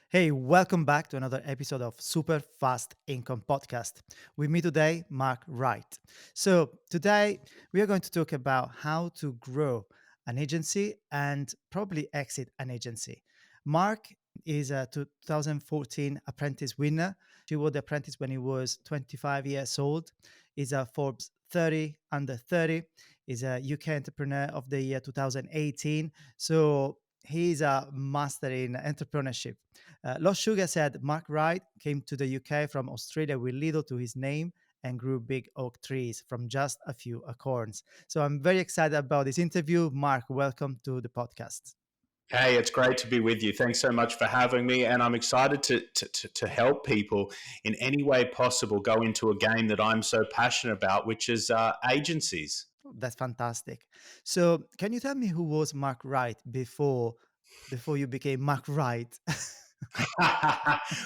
Hey, welcome back to another episode of Super Fast Income Podcast. With me today, Mark Wright. So, today we are going to talk about how to grow an agency and probably exit an agency. Mark is a 2014 Apprentice winner. He was the Apprentice when he was 25 years old. He's a Forbes 30 under 30. He's a UK Entrepreneur of the Year 2018. So, he's a master in entrepreneurship. Lost Sugar said Mark Wright came to the UK from Australia with little to his name and grew big oak trees from just a few acorns. So I'm very excited about this interview. Mark, welcome to the podcast. Hey, it's great to be with you. Thanks so much for having me. And I'm excited to help people in any way possible go into a game that I'm so passionate about, which is agencies. That's fantastic. So can you tell me who was Mark Wright before you became Mark Wright?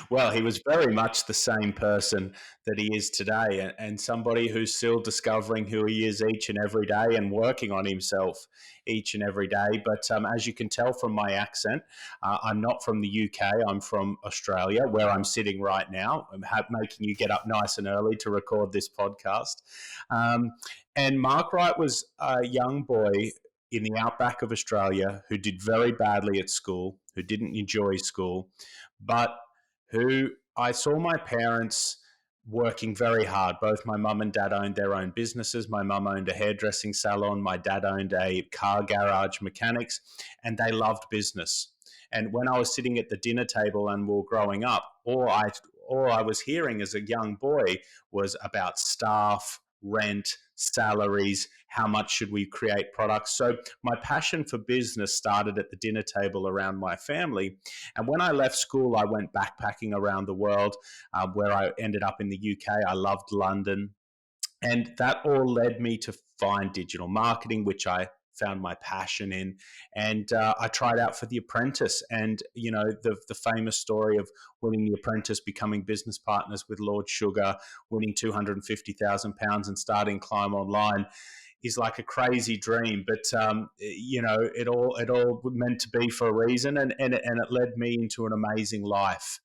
Well, he was very much the same person that he is today, and somebody who's still discovering who he is each and every day and working on himself each and every day. But as you can tell from my accent, I'm not from the UK. I'm from Australia, where I'm sitting right now. I'm making you get up nice and early to record this podcast. Um, and Mark Wright was a young boy in the outback of Australia who did very badly at school, who didn't enjoy school, but who I saw my parents working very hard. Both my mum and dad owned their own businesses. My mum owned a hairdressing salon. My dad owned a car garage mechanics, and they loved business. And when I was sitting at the dinner table and we were growing up, all I was hearing as a young boy was about staff, rent, salaries, how much should we create products. So my passion for business started at the dinner table around my family. And when I left school, I went backpacking around the world, where I ended up in the UK. I loved London. And that all led me to find digital marketing, which I found my passion in. And I tried out for The Apprentice. And, the famous story of winning The Apprentice, becoming business partners with Lord Sugar, winning £250,000 and starting Climb Online is like a crazy dream, but it all meant to be for a reason, and it led me into an amazing life,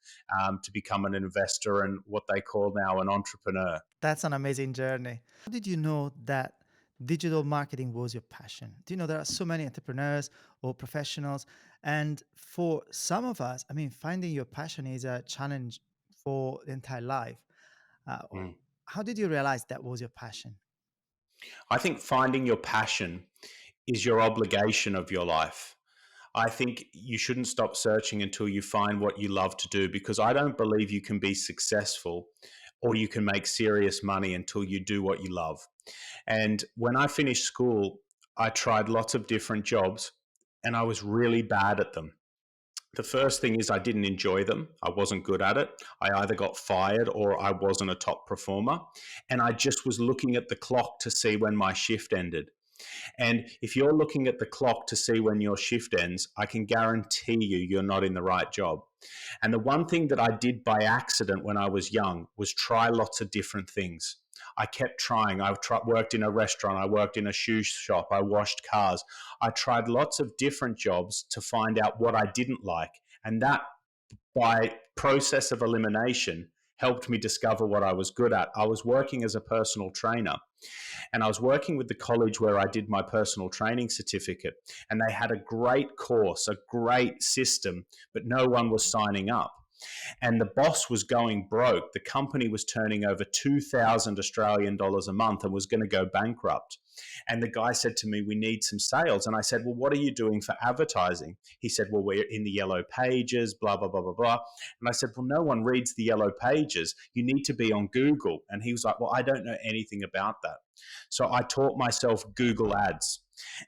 to become an investor and what they call now an entrepreneur. That's an amazing journey. How did you know that digital marketing was your passion? Do you know there are so many entrepreneurs or professionals? And for some of us, I mean, finding your passion is a challenge for the entire life. Uh, Mm. how did you realize that was your passion? I think finding your passion is your obligation of your life. I think you shouldn't stop searching until you find what you love to do, because I don't believe you can be successful or you can make serious money until you do what you love. And when I finished school, I tried lots of different jobs and I was really bad at them. The first thing is I didn't enjoy them. I wasn't good at it. I either got fired or I wasn't a top performer. And I just was looking at the clock to see when my shift ended. And if you're looking at the clock to see when your shift ends, I can guarantee you're not in the right job. And the one thing that I did by accident when I was young was try lots of different things. I kept trying. Worked in a restaurant. I worked in a shoe shop. I washed cars. I tried lots of different jobs to find out what I didn't like. And that, by process of elimination, helped me discover what I was good at. I was working as a personal trainer, and I was working with the college where I did my personal training certificate, and they had a great course, a great system, but no one was signing up. And the boss was going broke. The company was turning over 2,000 Australian dollars a month and was going to go bankrupt. And the guy said to me, "We need some sales." And I said, "Well, what are you doing for advertising?" He said, "Well, we're in the yellow pages, blah, blah, blah, blah, blah." And I said, "Well, no one reads the yellow pages. You need to be on Google." And he was like, "Well, I don't know anything about that." So I taught myself Google Ads,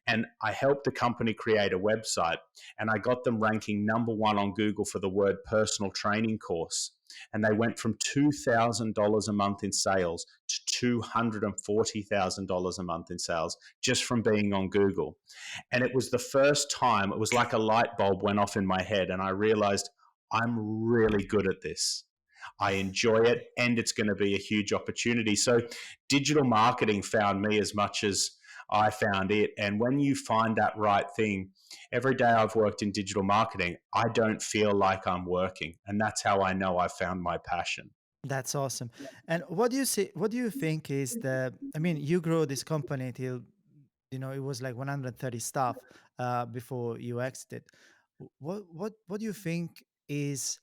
and I helped the company create a website, and I got them ranking number one on Google for the word personal training course. And they went from $2,000 a month in sales to $240,000 a month in sales just from being on Google. And it was the first time, it was like a light bulb went off in my head, and I realized I'm really good at this. I enjoy it, and it's going to be a huge opportunity. So, digital marketing found me as much as I found it. And when you find that right thing, every day I've worked in digital marketing, I don't feel like I'm working. And that's how I know I found my passion. That's awesome. And what do you see? What do you think is the? I mean, you grow this company till, it was like 130 staff before you exited. What do you think is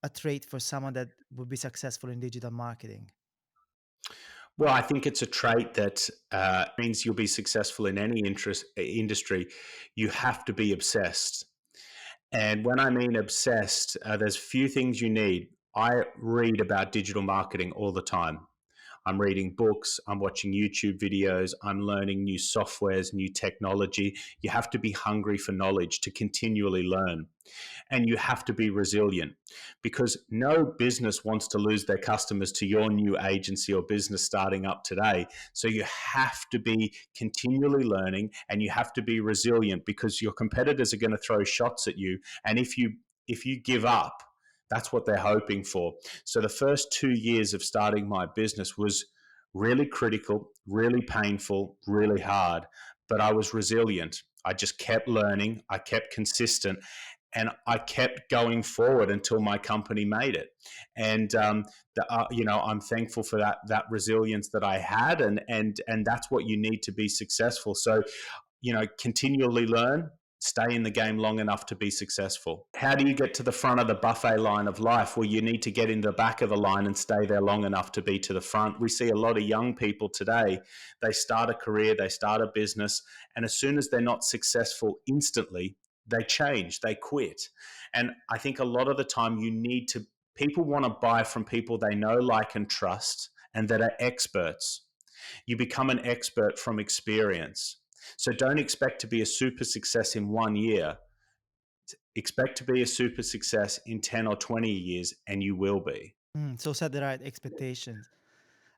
a trait for someone that would be successful in digital marketing? Well, I think it's a trait that means you'll be successful in any industry. You have to be obsessed. And when I mean obsessed, there's few things you need. I read about digital marketing all the time. I'm reading books, I'm watching YouTube videos, I'm learning new softwares, new technology. You have to be hungry for knowledge to continually learn. And you have to be resilient because no business wants to lose their customers to your new agency or business starting up today. So you have to be continually learning and you have to be resilient because your competitors are going to throw shots at you. And if you give up, that's what they're hoping for. So the first 2 years of starting my business was really critical, really painful, really hard, but I was resilient. I just kept learning, I kept consistent, and I kept going forward until my company made it. And I'm thankful for that resilience that I had, and that's what you need to be successful. So continually learn, stay in the game long enough to be successful. How do you get to the front of the buffet line of life? Well, you need to get in the back of the line and stay there long enough to be to the front. We see a lot of young people today, they start a career, they start a business, and as soon as they're not successful instantly, they change, they quit. And I think a lot of the time people want to buy from people they know, like, and trust, and that are experts. You become an expert from experience. So don't expect to be a super success in 1 year. Expect to be a super success in 10 or 20 years, and you will be. So set the right expectations.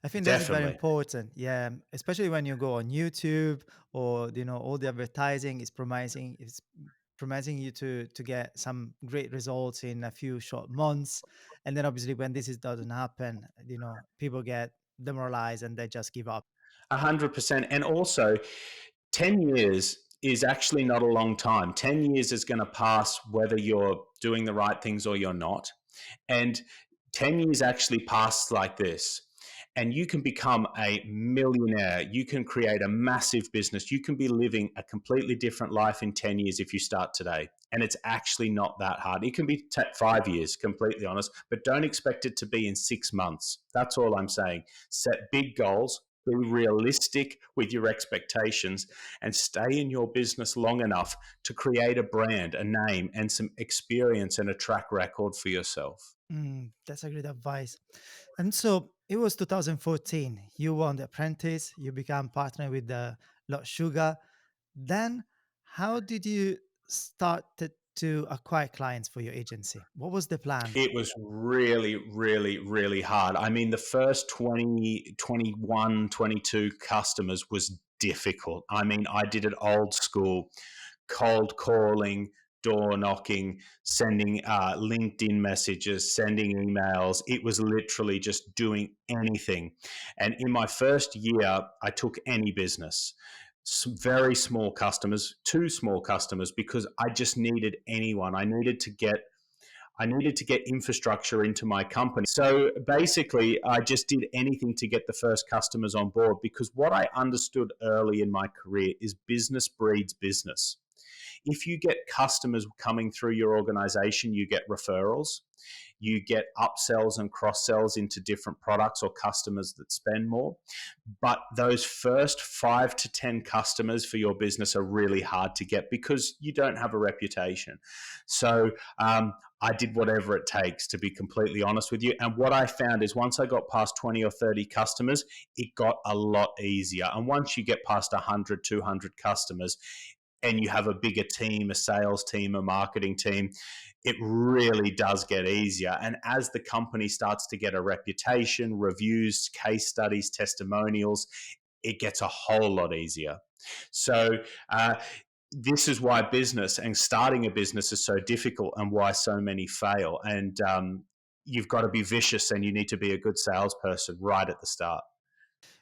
I think that's very Definitely. important. Yeah, especially when you go on YouTube or all the advertising is promising you to get some great results in a few short months, and then obviously when doesn't happen, people get demoralized and they just give up. 100%. And also, 10 years is actually not a long time. 10 years is going to pass whether you're doing the right things or you're not. And 10 years actually pass like this. And you can become a millionaire. You can create a massive business. You can be living a completely different life in 10 years if you start today. And it's actually not that hard. It can be 5 years, completely honest, but don't expect it to be in 6 months. That's all I'm saying. Set big goals, be realistic with your expectations, and stay in your business long enough to create a brand, a name, and some experience and a track record for yourself. That's a great advice. And so it was 2014. You won the Apprentice. You became partner with the Lot Sugar. Then, how did you start to acquire clients for your agency? What was the plan? It was really, really, really hard. I mean, the first 20, 21, 22 customers was difficult. I mean, I did it old school, cold calling, door knocking, sending LinkedIn messages, sending emails. It was literally just doing anything. And in my first year, I took any business. Some very small customers, two small customers, because I just needed anyone. I needed to get infrastructure into my company. So basically, I just did anything to get the first customers on board because what I understood early in my career is business breeds business. If you get customers coming through your organization, you get referrals, you get upsells and cross sells into different products or customers that spend more. But those first 5 to 10 customers for your business are really hard to get because you don't have a reputation. So I did whatever it takes, to be completely honest with you. And what I found is once I got past 20 or 30 customers, it got a lot easier. And once you get past 100, 200 customers, and you have a bigger team, a sales team, a marketing team, it really does get easier. And as the company starts to get a reputation, reviews, case studies, testimonials, it gets a whole lot easier. So, this is why business and starting a business is so difficult and why so many fail. And you've got to be vicious and you need to be a good salesperson right at the start.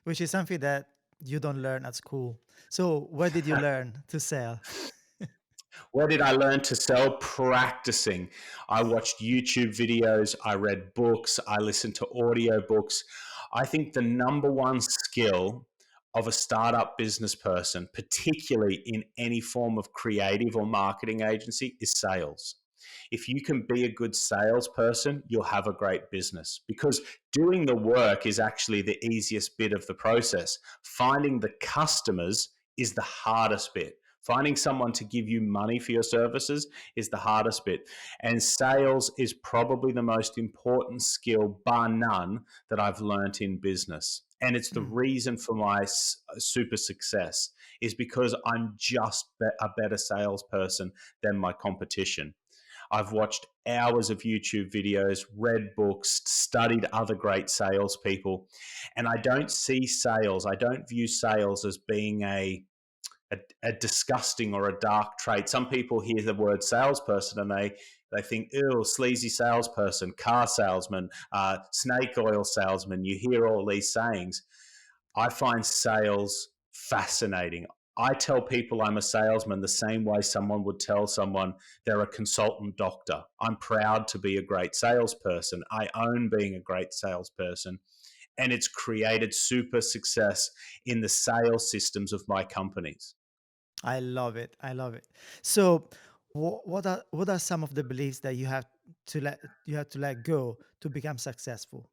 Which is something that you don't learn at school. So where did you learn to sell? Where did I learn to sell? Practicing. I watched YouTube videos, I read books, I listened to audiobooks. I think the number one skill of a startup business person, particularly in any form of creative or marketing agency, is sales. If you can be a good salesperson, you'll have a great business, because doing the work is actually the easiest bit of the process. Finding the customers is the hardest bit. Finding someone to give you money for your services is the hardest bit. And sales is probably the most important skill, bar none, that I've learned in business. And it's the Mm. reason for my super success, is because I'm just a better salesperson than my competition. I've watched hours of YouTube videos, read books, studied other great salespeople, and I don't view sales as being a disgusting or a dark trait. Some people hear the word salesperson and they think, ew, sleazy salesperson, car salesman, snake oil salesman. You hear all these sayings. I find sales fascinating. I tell people I'm a salesman the same way someone would tell someone they're a consultant doctor. I'm proud to be a great salesperson. I own being a great salesperson, and it's created super success in the sales systems of my companies. I love it. I love it. So what are some of the beliefs that you have to let go to become successful?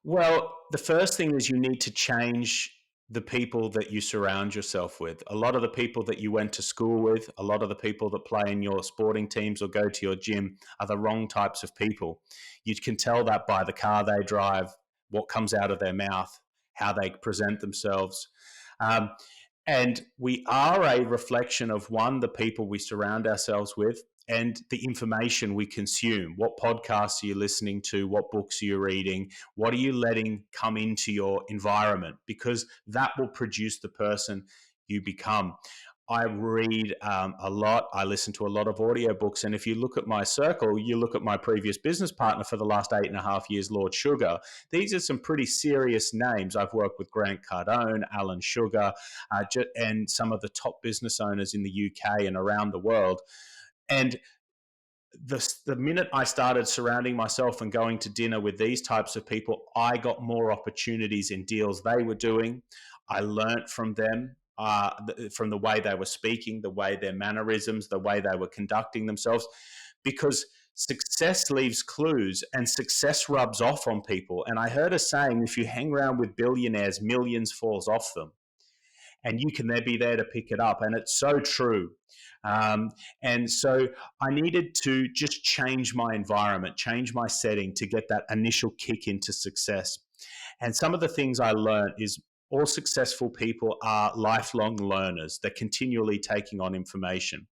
Well, the first thing is you need to change the people that you surround yourself with. A lot of the people that you went to school with, a lot of the people that play in your sporting teams or go to your gym are the wrong types of people. You can tell that by the car they drive, what comes out of their mouth, how they present themselves. Um, and we are a reflection of, one, the people we surround ourselves with, and the information we consume. What podcasts are you listening to? What books are you reading? What are you letting come into your environment? Because that will produce the person you become. I read a lot. I listen to a lot of audiobooks. And if you look at my circle, you look at my previous business partner for the last 8.5 years, Lord Sugar. These are some pretty serious names. I've worked with Grant Cardone, Alan Sugar, and some of the top business owners in the UK and around the world. And the minute I started surrounding myself and going to dinner with these types of people, I got more opportunities in deals they were doing. I learnt from them, from the way they were speaking, the way their mannerisms, the way they were conducting themselves, because success leaves clues and success rubs off on people. And I heard a saying, if you hang around with billionaires, millions falls off them, and you can then be there to pick it up. And it's so true. And so I needed to just change my environment, change my setting to get that initial kick into success. And some of the things I learned is all successful people are lifelong learners. They're continually taking on information.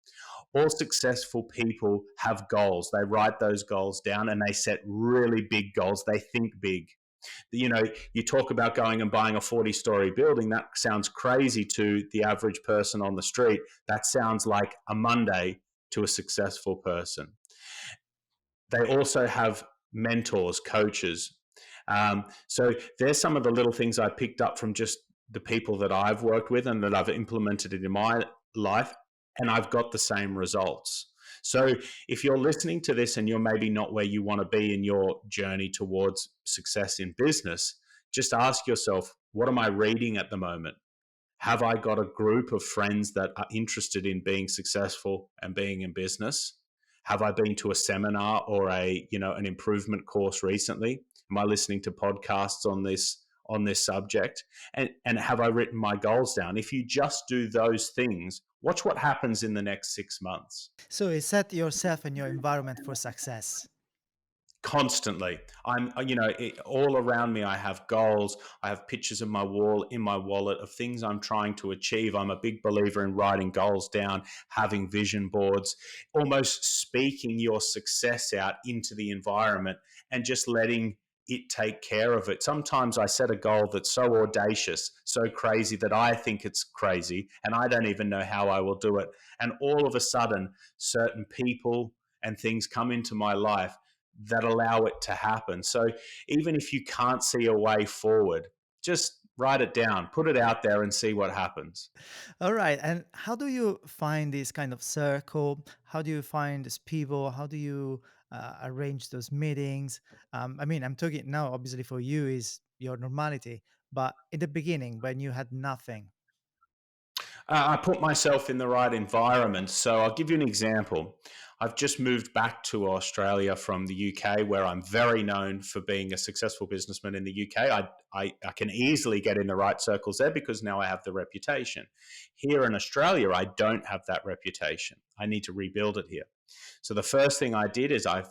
All successful people have goals. They write those goals down and they set really big goals. They think big. You talk about going and buying a 40-story building. That sounds crazy to the average person on the street. That sounds like a Monday to a successful person. They also have mentors, coaches. So there's some of the little things I picked up from just the people that I've worked with and that I've implemented in my life, and I've got the same results. So if you're listening to this and you're maybe not where you want to be in your journey towards success in business, just ask yourself, what am I reading at the moment? Have I got a group of friends that are interested in being successful and being in business? Have I been to a seminar or an improvement course recently? Am I listening to podcasts on this subject? And have I written my goals down? If you just do those things, watch what happens in the next 6 months. So you set yourself and your environment for success. Constantly, all around me I have goals. I have pictures of my wall in my wallet of things I'm trying to achieve. I'm a big believer in writing goals down, having vision boards, almost speaking your success out into the environment and just letting it take care of it. Sometimes I set a goal that's so audacious, so crazy that I think it's crazy and I don't even know how I will do it, and all of a sudden certain people and things come into my life that allow it to happen. So even if you can't see a way forward, just Write it down, put it out there and see what happens. All right. And how do you find this kind of circle? How do you find these people? How do you arrange those meetings? I mean, I'm talking now, obviously, for you is your normality, but in the beginning, when you had nothing. I put myself in the right environment. So I'll give you an example. I've just moved back to Australia from the UK, where I'm very known for being a successful businessman in the UK. I can easily get in the right circles there because now I have the reputation. Here in Australia, I don't have that reputation. I need to rebuild it here. So the first thing I did is I've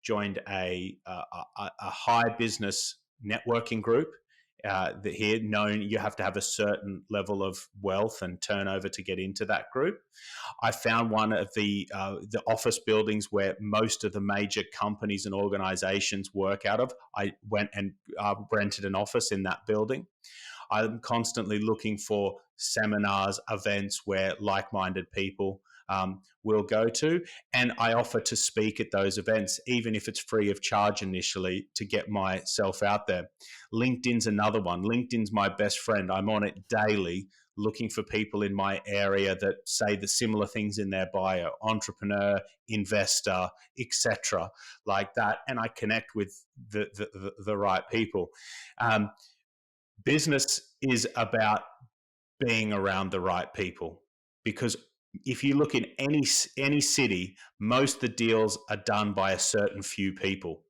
joined a high business networking group. That here, known you have to have a certain level of wealth and turnover to get into that group. I found one of the office buildings where most of the major companies and organizations work out of. I went and rented an office in that building. I'm constantly looking for seminars, events where like minded people will go to. And I offer to speak at those events, even if it's free of charge initially, to get myself out there. LinkedIn's another one. LinkedIn's my best friend. I'm on it daily looking for people in my area that say the similar things in their bio: entrepreneur, investor, etc., like that. And I connect with the right people. Um, Business is about being around the right people, because if you look in any city, most of the deals are done by a certain few people.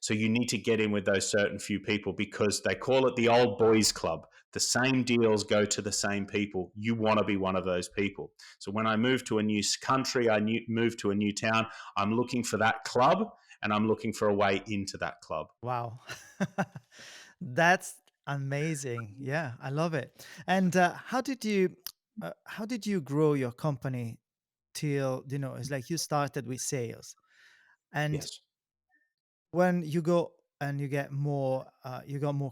So you need to get in with those certain few people, because they call it the old boys club. The same deals go to the same people. You want to be one of those people. So when I move to a new country, move to a new town, I'm looking for that club, and I'm looking for a way into that club. Wow. That's amazing. Yeah, I love it. And how did you grow your company till, it's like you started with sales. And Yes. when you go and you got more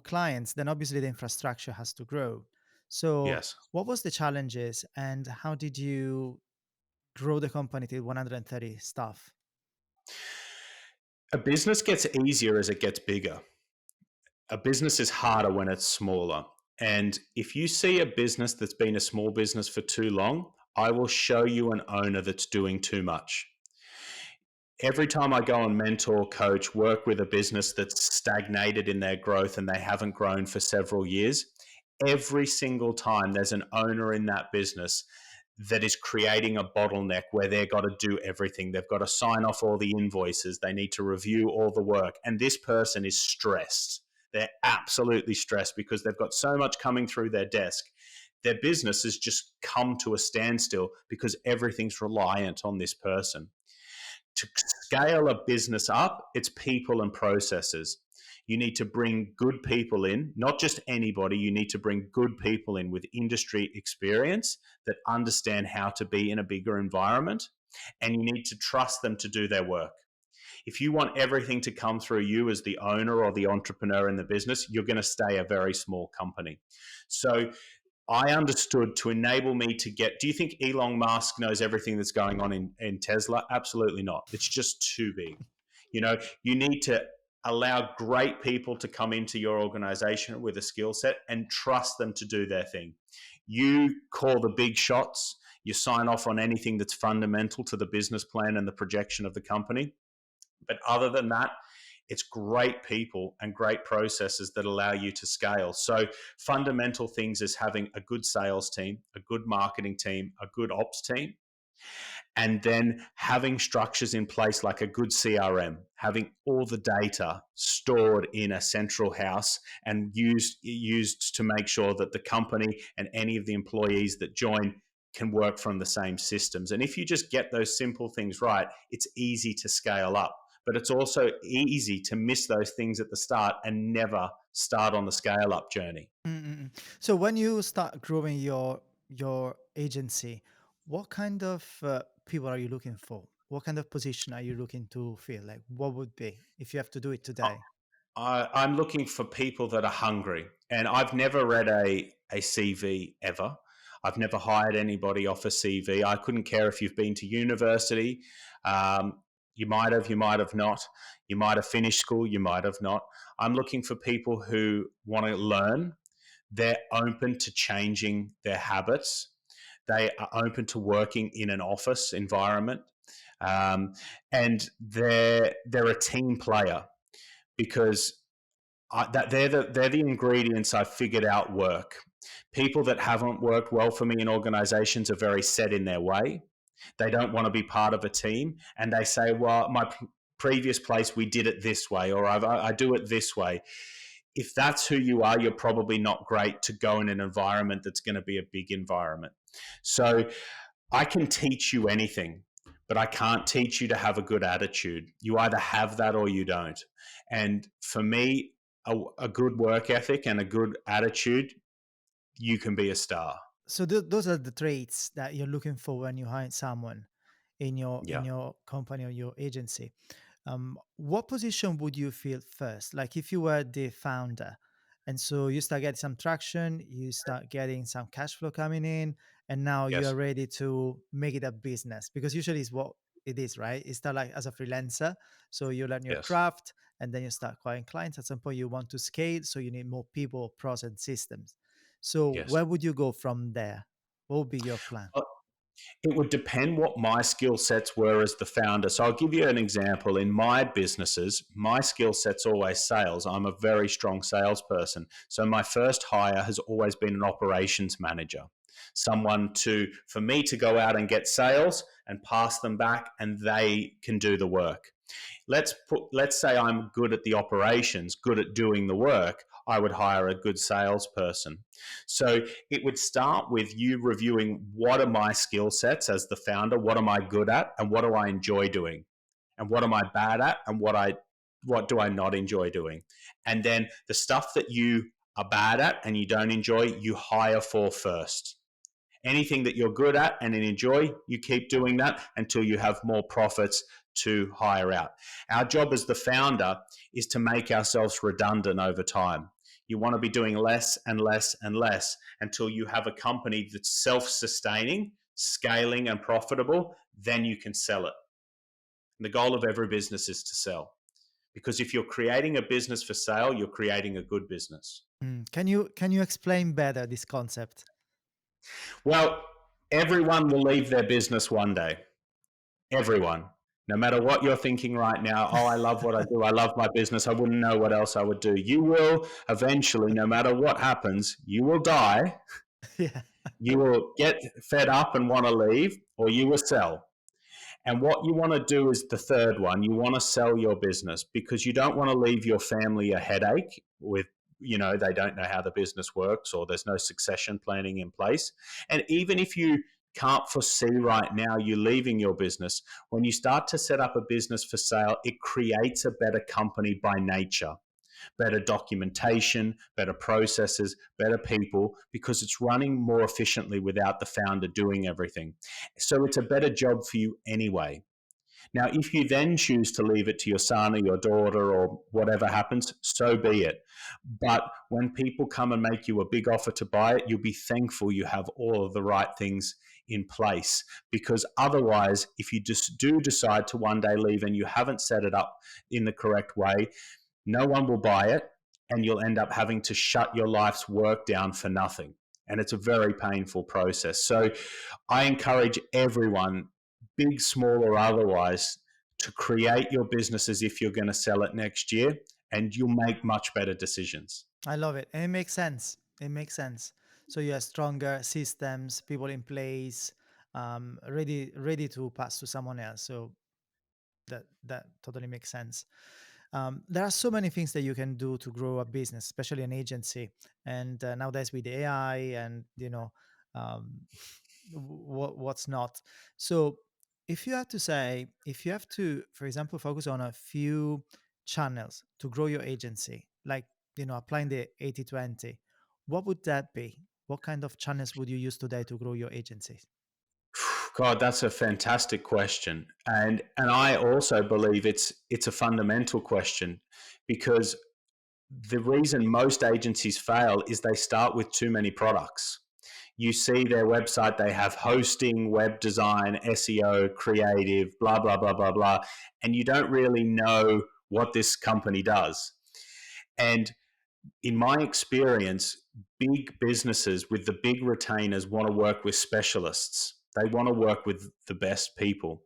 clients, then obviously the infrastructure has to grow. So Yes. what was the challenges and how did you grow the company to 130 staff? A business gets easier as it gets bigger. A business is harder when it's smaller. And if you see a business that's been a small business for too long, I will show you an owner that's doing too much. Every time I go and mentor, coach, work with a business that's stagnated in their growth and they haven't grown for several years, every single time there's an owner in that business that is creating a bottleneck where they've got to do everything. They've got to sign off all the invoices. They need to review all the work. And this person is stressed. They're absolutely stressed because they've got so much coming through their desk. Their business has just come to a standstill because everything's reliant on this person. To scale a business up, it's people and processes. You need to bring good people in, not just anybody. You need to bring good people in with industry experience that understand how to be in a bigger environment, and you need to trust them to do their work. If you want everything to come through you as the owner or the entrepreneur in the business, you're going to stay a very small company. So I understood, to enable me to get. Do you think Elon Musk knows everything that's going on in Tesla? Absolutely not. It's just too big. You need to allow great people to come into your organization with a skill set and trust them to do their thing. You call the big shots, you sign off on anything that's fundamental to the business plan and the projection of the company. But other than that, it's great people and great processes that allow you to scale. So fundamental things is having a good sales team, a good marketing team, a good ops team, and then having structures in place like a good CRM, having all the data stored in a central house and used to make sure that the company and any of the employees that join can work from the same systems. And if you just get those simple things right, it's easy to scale up. But it's also easy to miss those things at the start and never start on the scale up journey. Mm-mm. So when you start growing your agency, what kind of people are you looking for? What kind of position are you looking to fill? Like, what would be if you have to do it today? I'm looking for people that are hungry, and I've never read a CV ever. I've never hired anybody off a CV. I couldn't care if you've been to university. Um, you might have not. You might have finished school, you might have not. I'm looking for people who want to learn, They're open to changing their habits. They are open to working in an office environment, um, and they're a team player because they're the ingredients I figured out work. People that haven't worked well for me in organizations are very set in their way. They don't want to be part of a team, and they say, "Well, my previous place we did it this way, or I do it this way." If that's who you are, you're probably not great to go in an environment that's going to be a big environment. So I can teach you anything, but I can't teach you to have a good attitude. You either have that or you don't. And for me, a good work ethic and a good attitude, you can be a star. So those are the traits that you're looking for when you hire someone in Yeah. your company or your agency. What position would you fill first? Like if you were the founder, and so you start getting some traction, you start getting some cash flow coming in, and now you are Yes. ready to make it a business, because usually it's what it is, right? It's start like as a freelancer, so you learn your Yes. craft, and then you start acquiring clients. At some point, you want to scale, so you need more people, process, systems. So Yes. where would you go from there? What would be your plan? Uh, It would depend what my skill sets were as the founder. So I'll give you an example. In my businesses, my skill set's always sales. I'm a very strong salesperson. So my first hire has always been an operations manager, someone for me to go out and get sales and pass them back, and they can do the work. Let's say I'm good at the operations, good at doing the work. I would hire a good salesperson. So it would start with you reviewing what are my skill sets as the founder, what am I good at, and what do I enjoy doing, and what am I bad at, and what do I not enjoy doing, and then the stuff that you are bad at and you don't enjoy, you hire for first. Anything that you're good at and enjoy, you keep doing that until you have more profits to hire out. Our job as the founder is to make ourselves redundant over time. You want to be doing less and less and less until you have a company that's self sustaining, scaling, and profitable. Then you can sell it. And the goal of every business is to sell. Because if you're creating a business for sale, you're creating a good business. Can you explain better this concept? Well, everyone will leave their business one day. Everyone. No matter what you're thinking right now, oh, I love what I do. I love my business. I wouldn't know what else I would do. You will eventually, no matter what happens, you will die. Yeah. You will get fed up and want to leave, or you will sell. And what you want to do is the third one. You want to sell your business because you don't want to leave your family a headache with, they don't know how the business works or there's no succession planning in place. And even if you can't foresee right now you leaving your business, when you start to set up a business for sale, it creates a better company by nature. Better documentation, better processes, better people, because it's running more efficiently without the founder doing everything. So it's a better job for you anyway. Now, if you then choose to leave it to your son or your daughter or whatever happens, so be it. But when people come and make you a big offer to buy it, you'll be thankful you have all of the right things in place. Because otherwise, if you just do decide to one day leave and you haven't set it up in the correct way, no one will buy it, and you'll end up having to shut your life's work down for nothing. And it's a very painful process. So I encourage everyone, big, small, or otherwise, to create your business as if you're going to sell it next year, and you'll make much better decisions. I love it. And it makes sense. It makes sense. So you have stronger systems, people in place, ready to pass to someone else. So that totally makes sense. There are so many things that you can do to grow a business, especially an agency. And nowadays with AI and um, what's not. So if you have to, for example, focus on a few channels to grow your agency, like applying the 80/20, what would that be? What kind of channels would you use today to grow your agency? God, that's a fantastic question, and I also believe it's a fundamental question, because the reason most agencies fail is they start with too many products. You see their website, they have hosting, web design, SEO, creative, blah, blah, blah, blah, blah. And you don't really know what this company does. And in my experience, big businesses with the big retainers want to work with specialists. They want to work with the best people.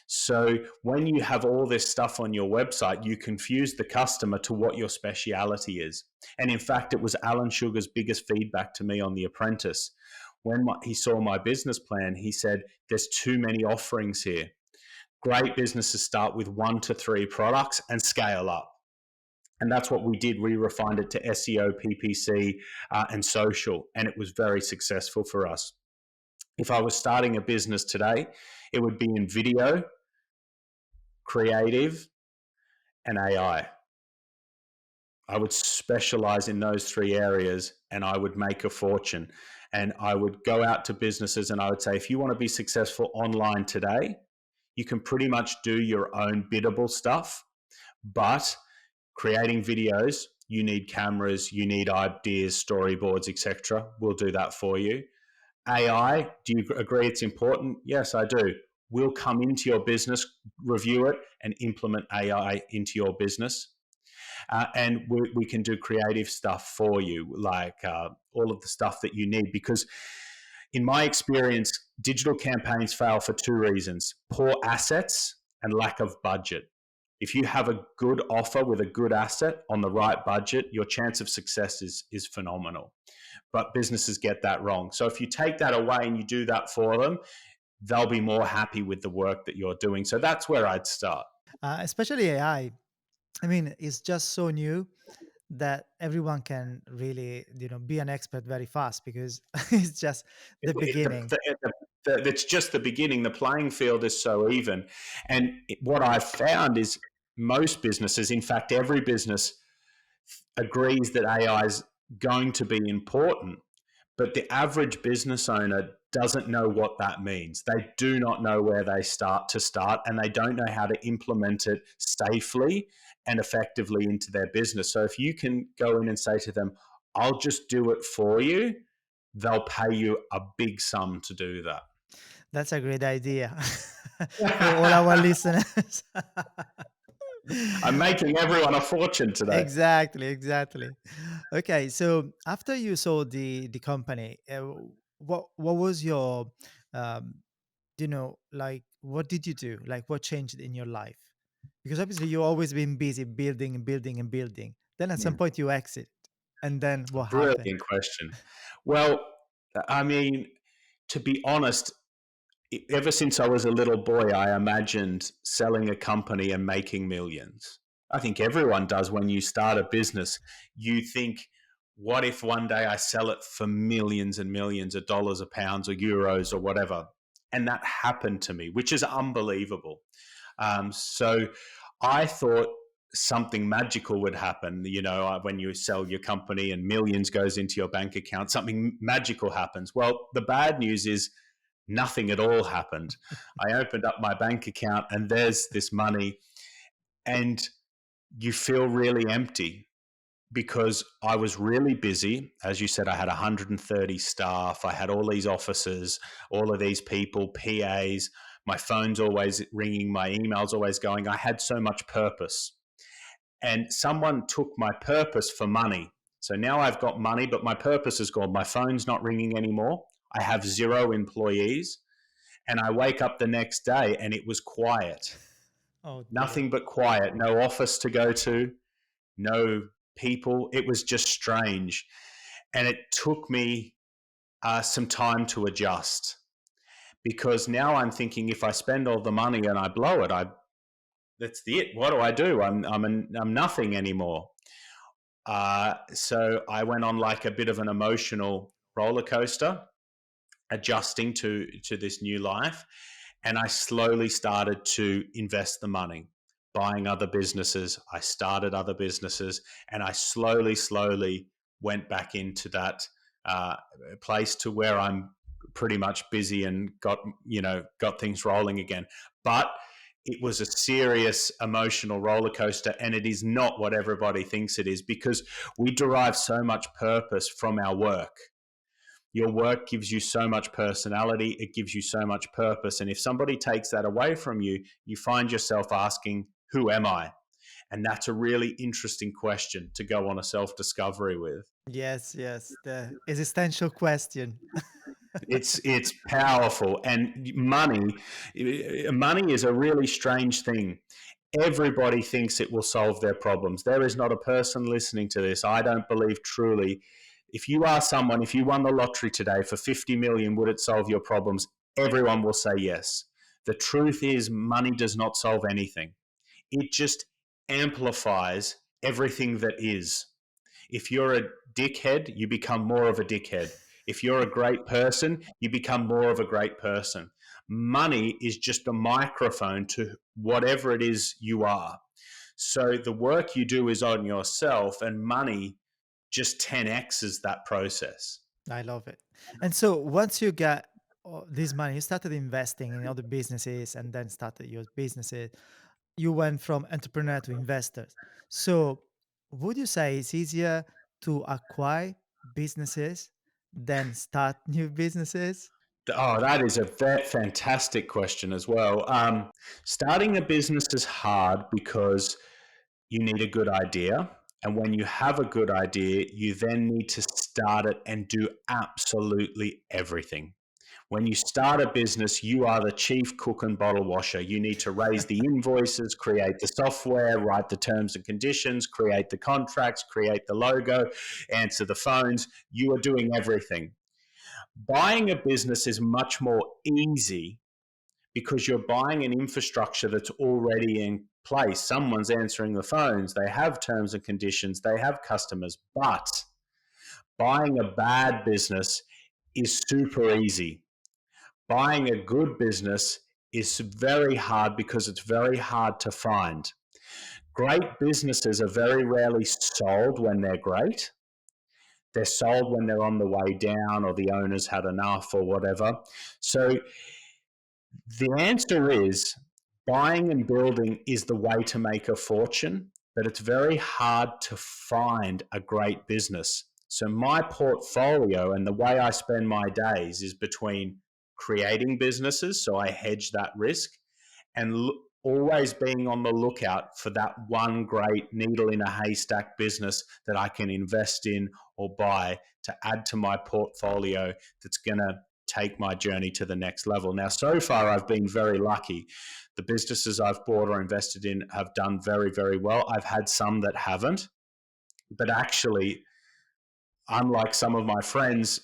So when you have all this stuff on your website, you confuse the customer to what your speciality is. And in fact, it was Alan Sugar's biggest feedback to me on The Apprentice. When he saw my business plan, he said, there's too many offerings here. Great businesses start with 1 to 3 products and scale up. And that's what we did. We refined it to SEO, PPC, and social, and it was very successful for us. If I was starting a business today, it would be in video, creative, and AI. I would specialize in those 3 areas and I would make a fortune. And I would go out to businesses and I would say, if you want to be successful online today, you can pretty much do your own biddable stuff, but creating videos, you need cameras, you need ideas, storyboards, etc. We'll do that for you. AI, do you agree it's important? Yes, I do. We'll come into your business, review it, and implement AI into your business. And we can do creative stuff for you, like all of the stuff that you need. Because in my experience, digital campaigns fail for 2 reasons: poor assets and lack of budget. If you have a good offer with a good asset on the right budget, your chance of success is phenomenal. But businesses get that wrong. So if you take that away and you do that for them, they'll be more happy with the work that you're doing. So that's where I'd start. Especially AI. I mean, it's just so new that everyone can really, be an expert very fast because it's just the beginning. It's just the beginning. The playing field is so even. And what I've found is most businesses, in fact, every business agrees that AI is going to be important, but the average business owner doesn't know what that means. They do not know where they start, and they don't know how to implement it safely and effectively into their business. So if you can go in and say to them, I'll just do it for you, they'll pay you a big sum to do That's a great idea for all that. our listeners. I'm making everyone a fortune today. Exactly, exactly. Okay, so after you sold the company, what was your, um, like what did you do? Like what changed in your life? Because obviously you've always been busy building and building and building. Then at some point you exit, and then what happened? Brilliant question. Well, I mean, to be honest, ever since I was a little boy, I imagined selling a company and making millions. I think everyone does when you start a business. You think, what if one day I sell it for millions and millions of dollars or pounds or euros or whatever? And that happened to me, which is unbelievable. So I thought something magical would happen. When you sell your company and millions goes into your bank account, something magical happens. Well, the bad news is nothing at all happened. I opened up my bank account and there's this money, and you feel really empty because I was really busy. As you said, I had 130 staff. I had all these offices, all of these people, PAs. My phone's always ringing, my email's always going. I had so much purpose. And someone took my purpose for money. So now I've got money, but my purpose is gone. My phone's not ringing anymore. I have 0 employees. And I wake up the next day and it was quiet. Oh dear. Nothing but quiet. No office to go to, no people. It was just strange. And it took me some time to adjust, because now I'm thinking, if I spend all the money and I blow it, that's it. What do I do? I'm nothing anymore. So I went on like a bit of an emotional roller coaster, adjusting to this new life. And I slowly started to invest the money, buying other businesses. I started other businesses, and I slowly went back into that place to where I'm pretty much busy and got things rolling again. But it was a serious emotional roller coaster, and it is not what everybody thinks it is, because we derive so much purpose from our work. Your work gives you so much personality, it gives you so much purpose. And if somebody takes that away from you, you find yourself asking, who am I? And that's a really interesting question to go on a self discovery with. Yes, yes, the existential question. It's powerful, and money is a really strange thing. Everybody thinks it will solve their problems. There is not a person listening to this, I don't believe truly. If you ask someone, if you won the lottery today for 50 million, would it solve your problems? Everyone will say yes. The truth is, money does not solve anything. It just amplifies everything that is. If you're a dickhead, you become more of a dickhead. If you're a great person, you become more of a great person. Money is just a microphone to whatever it is you are. So the work you do is on yourself, and money just 10x's that process. I love it. And so once you get this money, you started investing in other businesses and then started your businesses. You went from entrepreneur to investors. So would you say it's easier to acquire businesses than start new businesses? Oh, that is a fantastic question as well. Starting a business is hard because you need a good idea. And when you have a good idea, you then need to start it and do absolutely everything. When you start a business, you are the chief cook and bottle washer. You need to raise the invoices, create the software, write the terms and conditions, create the contracts, create the logo, answer the phones. You are doing everything. Buying a business is much more easy because you're buying an infrastructure that's already in place. Someone's answering the phones, they have terms and conditions, they have customers. But buying a bad business is super easy. Buying a good business is very hard because it's very hard to find. Great businesses are very rarely sold when they're great. They're sold when they're on the way down or the owner's had enough or whatever. So the answer is buying and building is the way to make a fortune, but it's very hard to find a great business. So my portfolio and the way I spend my days is between creating businesses, so I hedge that risk, and always being on the lookout for that one great needle in a haystack business that I can invest in or buy to add to my portfolio that's going to take my journey to the next level. Now, so far, I've been very lucky. The businesses I've bought or invested in have done very, very well. I've had some that haven't, but actually, unlike some of my friends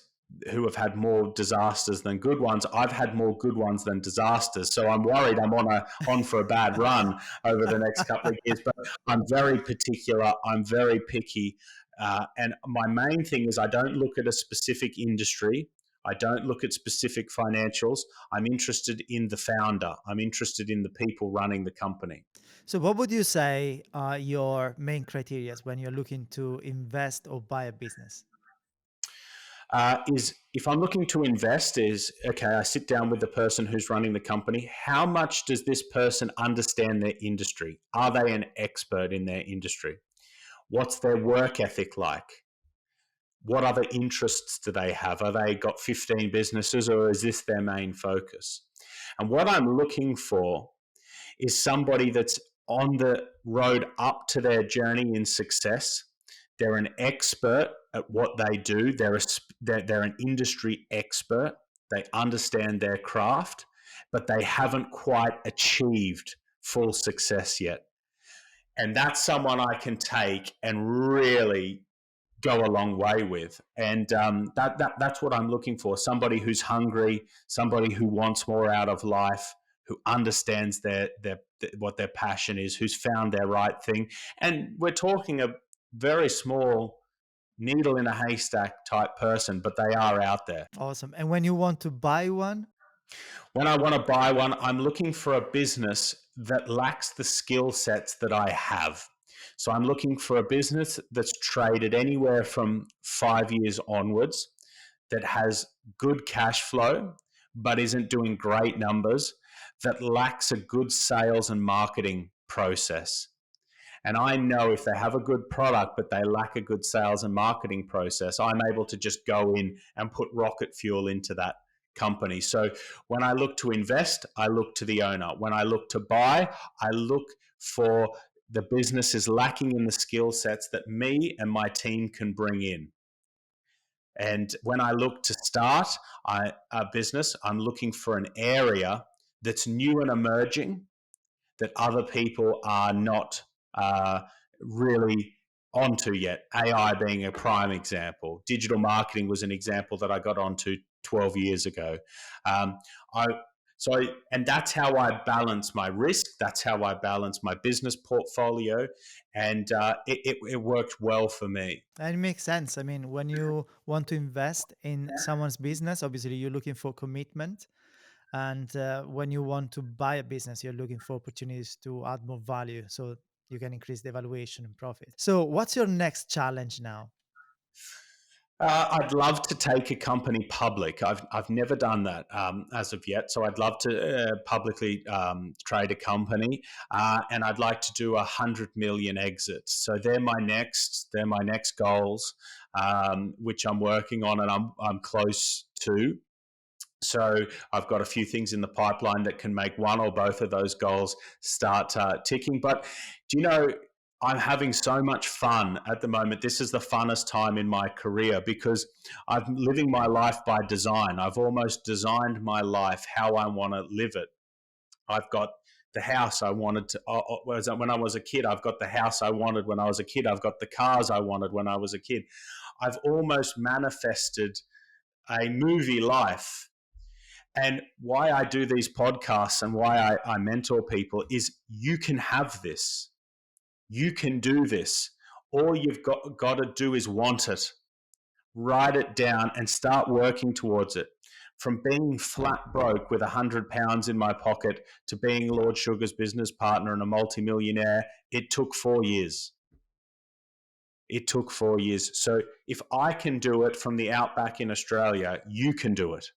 who have had more disasters than good ones, I've had more good ones than disasters. So I'm worried I'm on for a bad run over the next couple of years. But I'm very particular. I'm very picky, and my main thing is I don't look at a specific industry. I don't look at specific financials. I'm interested in the founder. I'm interested in the people running the company. So what would you say are your main criteria when you're looking to invest or buy a business? Is if I'm looking to invest, is okay, I sit down with the person who's running the company. How much does this person understand their industry? Are they an expert in their industry? What's their work ethic like? What other interests do they have? Are they got 15 businesses or is this their main focus? And what I'm looking for is somebody that's on the road up to their journey in success. They're an expert at what they do. They're an industry expert. They understand their craft, but they haven't quite achieved full success yet. And that's someone I can take and really go a long way with. And that's what I'm looking for. Somebody who's hungry, somebody who wants more out of life, who understands their what their passion is, who's found their right thing. And we're talking a very small needle in a haystack type person, but they are out there. Awesome. And when you want to buy one, When I want to buy one, I'm looking for a business that lacks the skill sets that I have. So I'm looking for a business that's traded anywhere from 5 years onwards, that has good cash flow, but isn't doing great numbers, that lacks a good sales and marketing process. And I know if they have a good product, but they lack a good sales and marketing process, I'm able to just go in and put rocket fuel into that company. So when I look to invest, I look to the owner. When I look to buy, I look for the business is lacking in the skill sets that me and my team can bring in. And when I look to start a business, I'm looking for an area that's new and emerging that other people are not uh, really onto yet. AI being a prime example. Digital marketing was an example that I got onto 12 years ago. Um, I so and that's how I balance my risk. That's how I balance my business portfolio, and it worked well for me. And it makes sense. I mean, when you want to invest in someone's business, obviously you're looking for commitment. And when you want to buy a business, you're looking for opportunities to add more value so you can increase the valuation and profit. So, what's your next challenge now? I'd love to take a company public. I've never done that as of yet, so I'd love to publicly trade a company, and I'd like to do 100 million exits. So they're my next goals, which I'm working on, and I'm close to. So I've got a few things in the pipeline that can make one or both of those goals start ticking. But do you know, I'm having so much fun at the moment. This is the funnest time in my career because I'm living my life by design. I've almost designed my life how I want to live it. I've got the house I wanted to when I was a kid. I've got the house I wanted when I was a kid. I've got the cars I wanted when I was a kid. I've almost manifested a movie life. And why I do these podcasts and why I mentor people is you can have this. You can do this. All you've got to do is want it, write it down, and start working towards it. From being flat broke with £100 in my pocket to being Lord Sugar's business partner and a multimillionaire, it took 4 years. It took 4 years. So if I can do it from the outback in Australia, you can do it.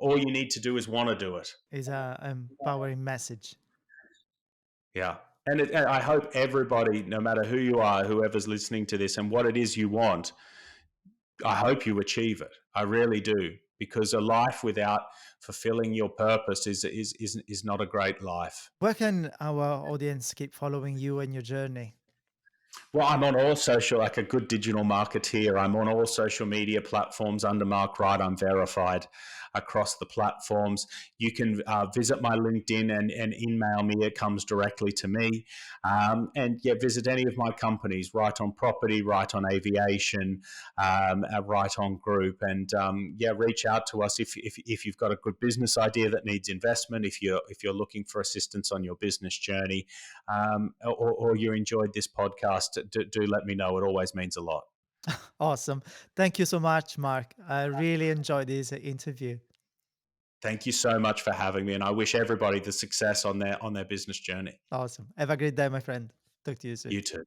All you need to do is want to do it. Is a empowering message. Yeah. And I hope everybody, no matter who you are, whoever's listening to this and what it is you want, I hope you achieve it. I really do. Because a life without fulfilling your purpose is not a great life. Where can our audience keep following you and your journey? Well, I'm on all social, like a good digital marketeer. I'm on all social media platforms under Mark Wright. I'm verified across the platforms. You can visit my LinkedIn and email me. It comes directly to me. And yeah, visit any of my companies, Wright on Property, Wright on Aviation, Wright on Group. And yeah, reach out to us if you've got a good business idea that needs investment, if you're looking for assistance on your business journey, or you enjoyed this podcast, do let me know. It always means a lot. Awesome. Thank you so much, Mark. I really enjoyed this interview. Thank you so much for having me, and I wish everybody the success on their business journey. Awesome. Have a great day, my friend. Talk to you soon. You too.